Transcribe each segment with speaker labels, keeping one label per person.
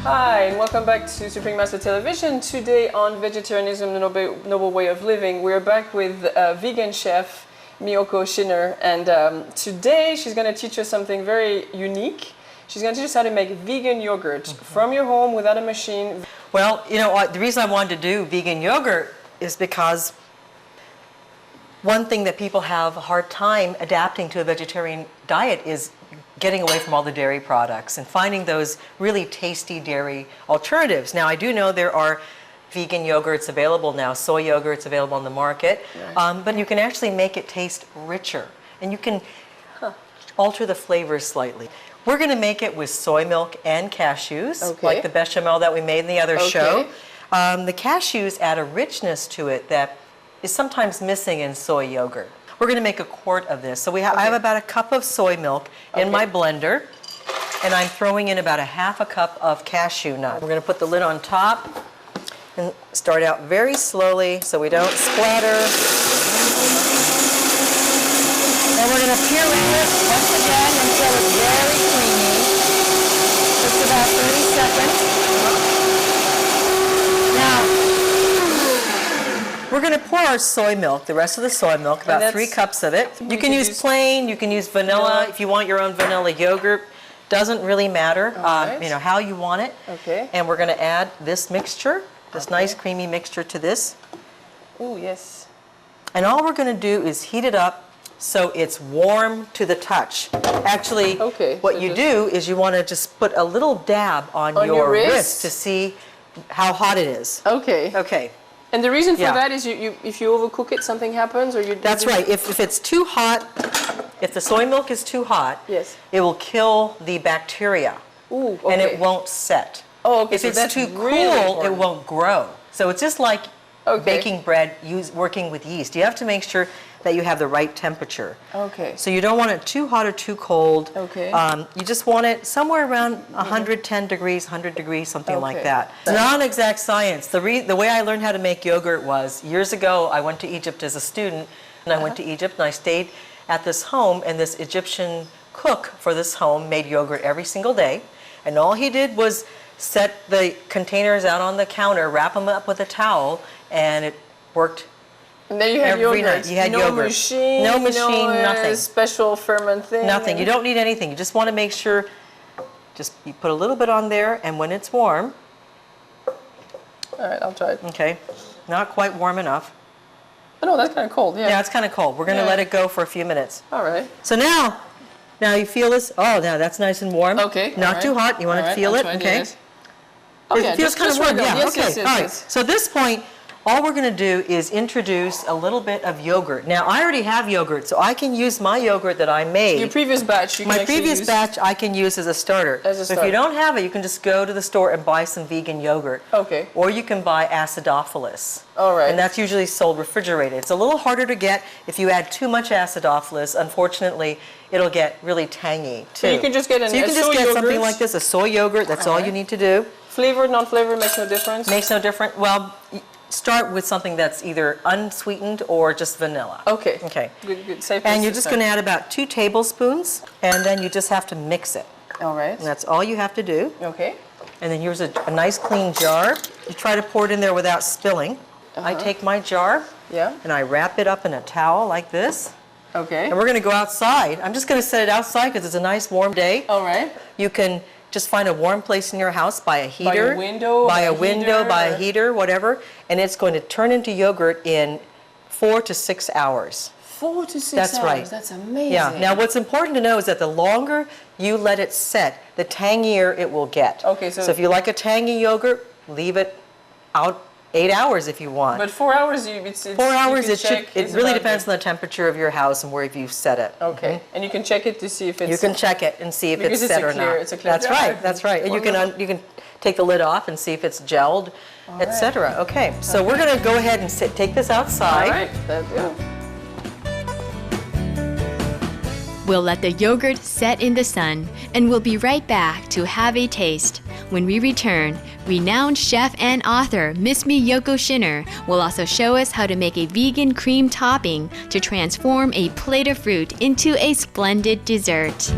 Speaker 1: Hi, and welcome back to Supreme Master Television. Today on Vegetarianism, the Noble Way of Living, we're back with vegan chef Miyoko Schinner, and today she's going to teach us something very unique. She's going to teach us how to make vegan yogurt from your home without a machine.
Speaker 2: Well, you know, the reason I wanted to do vegan yogurt is because one thing that people have a hard time adapting to a vegetarian diet is getting away from all the dairy products and finding those really tasty dairy alternatives. Now, I do know there are vegan yogurts available now, soy yogurts available on the market, right. But you can actually make it taste richer, and you can alter the flavors slightly. We're going to make it with soy milk and cashews, like the bechamel that we made in the other show. The cashews add a richness to it that is sometimes missing in soy yogurt. We're going to make a quart of this. So I have about a cup of soy milk in my blender, and I'm throwing in about a half a cup of cashew nut. We're going to put the lid on top and start out very slowly so we don't splatter. And we're going to puree it once again until it's very creamy. Just about 30 seconds. Now, we're going to pour our soy milk, the rest of the soy milk, about 3 cups of it. You can use plain, you can use vanilla. If you want your own vanilla yogurt, doesn't really matter, you know, how you want it. And we're going to add this mixture, this nice creamy mixture to this.
Speaker 1: Oh, yes.
Speaker 2: And all we're going to do is heat it up so it's warm to the touch. Actually, what you do is you want to just put a little dab on your wrist to see how hot it is. Okay.
Speaker 1: And the reason for that is if you overcook it, something happens, or you.
Speaker 2: That's right. If it's too hot, if the soy milk is too hot, it will kill the bacteria, and it won't set. If it's too cool, it won't grow. So it's just like baking bread, working with yeast. You have to make sure that you have the right temperature. So you don't want it too hot or too cold. You just want it somewhere around 110 degrees, 100 degrees, something like that. It's non-exact science. The way I learned how to make yogurt was years ago. I went to Egypt as a student, and I went to Egypt and I stayed at this home, and this Egyptian cook for this home made yogurt every single day, and all he did was set the containers out on the counter, wrap them up with a towel, and it worked.
Speaker 1: And then you had
Speaker 2: every
Speaker 1: yogurt.
Speaker 2: night. You had
Speaker 1: no
Speaker 2: yogurt.
Speaker 1: Machine,
Speaker 2: no machine, nothing.
Speaker 1: Special ferment thing.
Speaker 2: Nothing. You don't need anything. You just want to make sure, you put a little bit on there, and when it's warm.
Speaker 1: All right, I'll try it.
Speaker 2: Okay, not quite warm enough.
Speaker 1: Oh, no, that's kind of cold. Yeah,
Speaker 2: it's kind of cold. We're going to let it go for a few minutes.
Speaker 1: All right.
Speaker 2: So now you feel this. Oh, now that's nice and warm. Not too hot. You want to feel it. It feels kind of warm. Yeah. All right. So at this point, all we're going to do is introduce a little bit of yogurt. Now, I already have yogurt, so I can use my yogurt that I made.
Speaker 1: Your previous batch,
Speaker 2: my previous batch I can use as a starter. So if you don't have it, you can just go to the store and buy some vegan yogurt. Or you can buy acidophilus. And that's usually sold refrigerated. It's a little harder to get. If you add too much acidophilus, unfortunately, it'll get really tangy too.
Speaker 1: So you can just get
Speaker 2: something like this, a soy yogurt. That's all you need to do.
Speaker 1: Flavored, non-flavored makes no difference?
Speaker 2: Makes no difference. Well, start with something that's either unsweetened or just vanilla.
Speaker 1: Okay.
Speaker 2: Good. And you're just going to add about 2 tablespoons, and then you just have to mix it.
Speaker 1: All right.
Speaker 2: And that's all you have to do.
Speaker 1: Okay.
Speaker 2: And then here's a nice clean jar. You try to pour it in there without spilling. I take my jar and I wrap it up in a towel like this. And we're going to go outside. I'm just going to set it outside because it's a nice warm day.
Speaker 1: All right.
Speaker 2: You can just find a warm place in your house, buy a heater,
Speaker 1: by a
Speaker 2: heater, whatever, and it's going to turn into yogurt in 4 to 6 hours.
Speaker 1: 4 to 6
Speaker 2: That's
Speaker 1: hours.
Speaker 2: Right.
Speaker 1: That's amazing.
Speaker 2: Yeah. Now, what's important to know is that the longer you let it set, the tangier it will get. So if you like a tangy yogurt, leave it out 8 hours if you want.
Speaker 1: But 4 hours, it's 4 hours.
Speaker 2: It really depends on the temperature of your house and where you've set it.
Speaker 1: And you can check it to see if it's.
Speaker 2: You can check it and see if it's set or not.
Speaker 1: It's a clear.
Speaker 2: That's right. And you can take the lid off and see if it's gelled, etc. So we're going to go ahead and take this outside.
Speaker 1: All right.
Speaker 3: We'll let the yogurt set in the sun, and we'll be right back to have a taste. When we return, renowned chef and author Miss Miyoko Schinner will also show us how to make a vegan cream topping to transform a plate of fruit into a splendid dessert.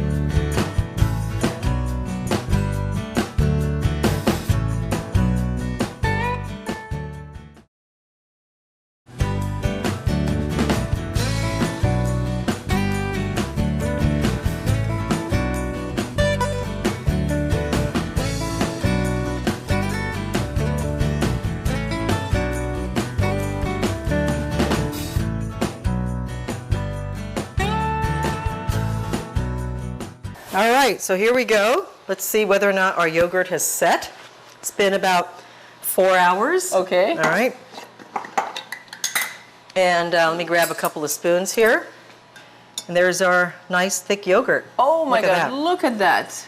Speaker 2: All right, so here we go. Let's see whether or not our yogurt has set. It's been about 4 hours.
Speaker 1: Okay.
Speaker 2: All right. And let me grab a couple of spoons here. And there's our nice thick yogurt.
Speaker 1: Oh my
Speaker 2: Look at
Speaker 1: God,
Speaker 2: that.
Speaker 1: look at that.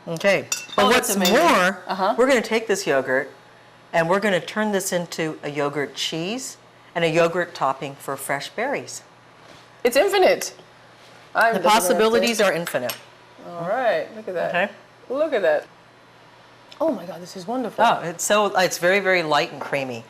Speaker 2: Okay. But
Speaker 1: that's
Speaker 2: what's
Speaker 1: amazing.
Speaker 2: more,
Speaker 1: Uh-huh.
Speaker 2: we're going to take this yogurt and we're going to turn this into a yogurt cheese and a yogurt topping for fresh berries.
Speaker 1: It's infinite.
Speaker 2: The possibilities are infinite.
Speaker 1: All right, look at that.
Speaker 2: Okay.
Speaker 1: Look at that. Oh my God, this is wonderful.
Speaker 2: Oh, it's very, very light and creamy.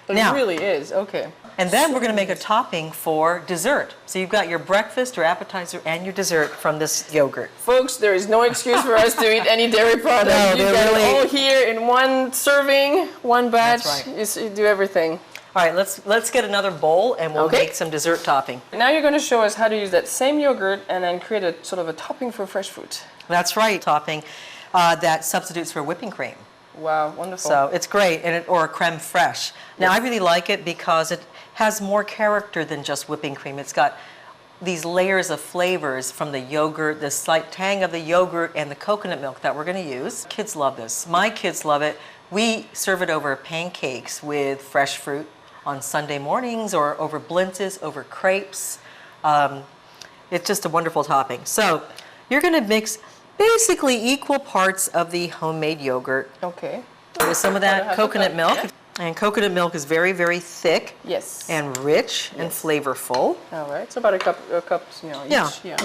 Speaker 1: It
Speaker 2: Now,
Speaker 1: really is. Okay.
Speaker 2: and then we're going to make a topping for dessert. So you've got your breakfast, your appetizer, and your dessert from this yogurt.
Speaker 1: Folks, there is no excuse for us to eat any dairy product.
Speaker 2: No,
Speaker 1: You
Speaker 2: they're
Speaker 1: got
Speaker 2: really-
Speaker 1: it all here in one serving, one batch.
Speaker 2: That's right.
Speaker 1: You do everything.
Speaker 2: All right, let's get another bowl and we'll
Speaker 1: Okay.
Speaker 2: make some dessert topping.
Speaker 1: Now you're going to show us how to use that same yogurt and then create a sort of a topping for fresh fruit.
Speaker 2: That's right, topping that substitutes for whipping cream.
Speaker 1: Wow, wonderful.
Speaker 2: So it's great, or a creme fraiche. Now I really like it because it has more character than just whipping cream. It's got these layers of flavors from the yogurt, the slight tang of the yogurt and the coconut milk that we're going to use. Kids love this. My kids love it. We serve it over pancakes with fresh fruit on Sunday mornings or over blintzes, over crepes. It's just a wonderful topping. So you're going to mix basically equal parts of the homemade yogurt
Speaker 1: Okay.
Speaker 2: with some of that coconut milk. And coconut milk is very, very thick
Speaker 1: Yes.
Speaker 2: and rich and flavorful.
Speaker 1: All right. So about a cup, you know, each.
Speaker 2: Yeah.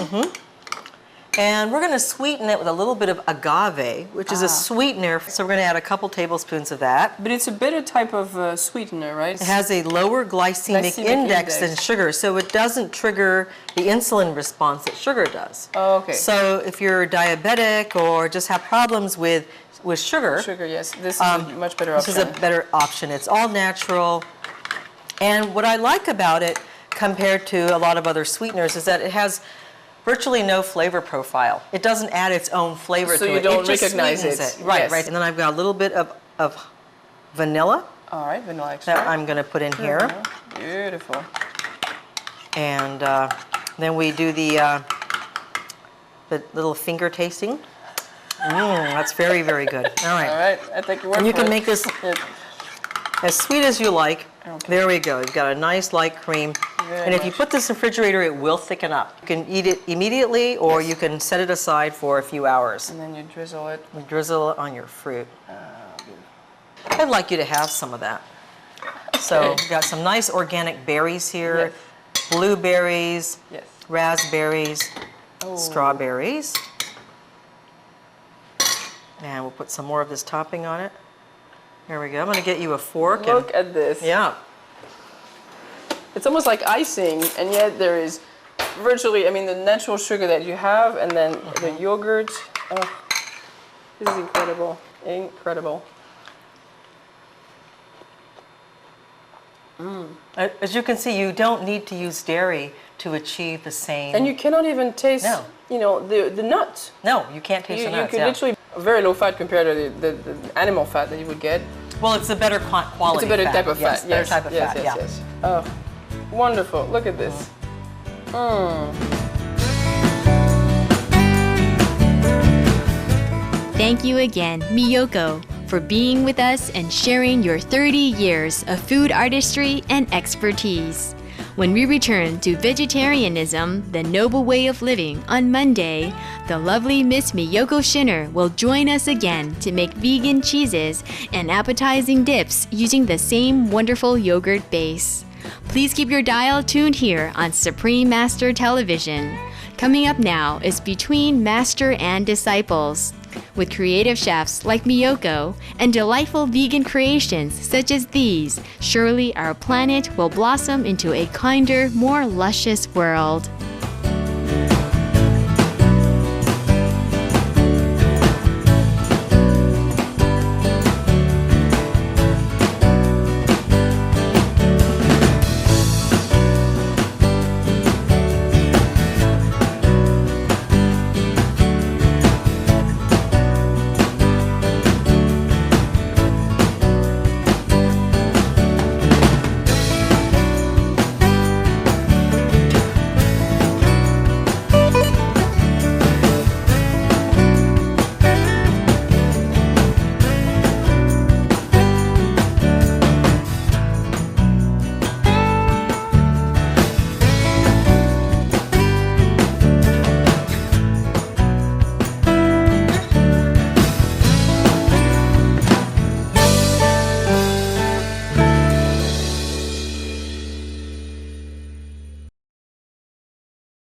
Speaker 2: And we're going to sweeten it with a little bit of agave, which is a sweetener. So we're going to add a couple tablespoons of that.
Speaker 1: But it's a better type of sweetener, right?
Speaker 2: It has a lower glycemic index than sugar, so it doesn't trigger the insulin response that sugar does.
Speaker 1: Oh, okay.
Speaker 2: So if you're diabetic or just have problems with sugar,
Speaker 1: Sugar, yes. This is a much better option.
Speaker 2: this is a better option. It's all natural. And what I like about it compared to a lot of other sweeteners is that it has virtually no flavor profile. It doesn't add its own flavor
Speaker 1: So
Speaker 2: to
Speaker 1: you
Speaker 2: it.
Speaker 1: don't
Speaker 2: It just
Speaker 1: recognize
Speaker 2: sweetens
Speaker 1: it.
Speaker 2: Right,
Speaker 1: Yes.
Speaker 2: right. And then I've got a little bit of vanilla
Speaker 1: All right, vanilla extract.
Speaker 2: that I'm going to put in here.
Speaker 1: Beautiful.
Speaker 2: And then we do the little finger tasting. That's very, very good. All right.
Speaker 1: All right, I think
Speaker 2: And you can make this
Speaker 1: Yeah.
Speaker 2: as sweet as you like.
Speaker 1: Okay.
Speaker 2: There we go. You've got a nice light cream.
Speaker 1: Very
Speaker 2: And if you
Speaker 1: much.
Speaker 2: put this in the refrigerator, it will thicken up. You can eat it immediately or you can set it aside for a few hours.
Speaker 1: And then you drizzle it.
Speaker 2: You drizzle it on your fruit. I'd like you to have some of that. So we've got some nice organic berries here. Blueberries,
Speaker 1: Yes.
Speaker 2: raspberries,
Speaker 1: Oh.
Speaker 2: strawberries. And we'll put some more of this topping on it. There we go. I'm going to get you a fork.
Speaker 1: Look at this.
Speaker 2: Yeah.
Speaker 1: It's almost like icing, and yet there is virtually, I mean, the natural sugar that you have, and then the yogurt. Oh, this is incredible. Incredible.
Speaker 2: As you can see, you don't need to use dairy to achieve the same.
Speaker 1: And you cannot even taste,
Speaker 2: No.
Speaker 1: you know, the nuts.
Speaker 2: No, you can't taste
Speaker 1: You
Speaker 2: the nuts.
Speaker 1: could
Speaker 2: yeah.
Speaker 1: literally, very low fat compared to the animal fat that you would get.
Speaker 2: Well, it's a better quality.
Speaker 1: It's a better
Speaker 2: fat.
Speaker 1: type of
Speaker 2: Yes,
Speaker 1: fat.
Speaker 2: better
Speaker 1: Yes,
Speaker 2: type of
Speaker 1: yes,
Speaker 2: fat.
Speaker 1: yes,
Speaker 2: Yeah.
Speaker 1: yes. Oh, wonderful. Look at this.
Speaker 3: Thank you again, Miyoko, for being with us and sharing your 30 years of food artistry and expertise. When we return to Vegetarianism, the Noble Way of Living on Monday, the lovely Miss Miyoko Schinner will join us again to make vegan cheeses and appetizing dips using the same wonderful yogurt base. Please keep your dial tuned here on Supreme Master Television. Coming up now is Between Master and Disciples, with creative chefs like Miyoko and delightful vegan creations such as these. Surely our planet will blossom into a kinder, more luscious world.